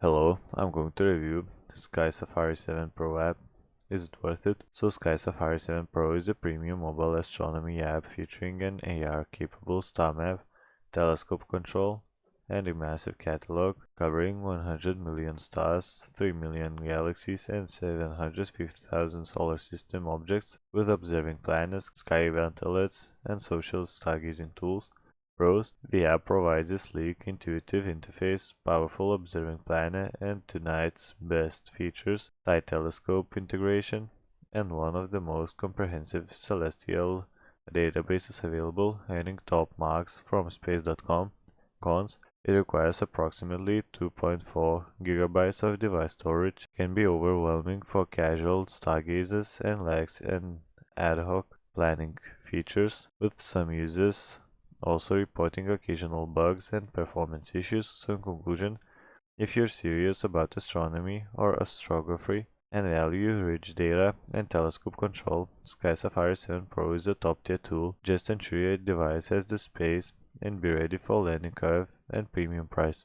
Hello, I'm going to review SkySafari 7 Pro app. Is it worth it? So SkySafari 7 Pro is a premium mobile astronomy app featuring an AR-capable star map, telescope control, and a massive catalog covering 100 million stars, 3 million galaxies, and 750,000 solar system objects with observing planets, sky event alerts, and social stargazing tools. Pros: the app provides a sleek, intuitive interface, powerful observing planner, and tonight's best features, tight telescope integration, and one of the most comprehensive celestial databases available, earning top marks from space.com. Cons: it requires approximately 2.4 gigabytes of device storage, can be overwhelming for casual stargazers, and lacks an ad hoc planning features, with some users also reporting occasional bugs and performance issues. So in conclusion, if you're serious about astronomy or astrography and value rich data and telescope control, SkySafari 7 Pro is a top-tier tool. Just ensure your device has the space and be ready for learning curve and premium price.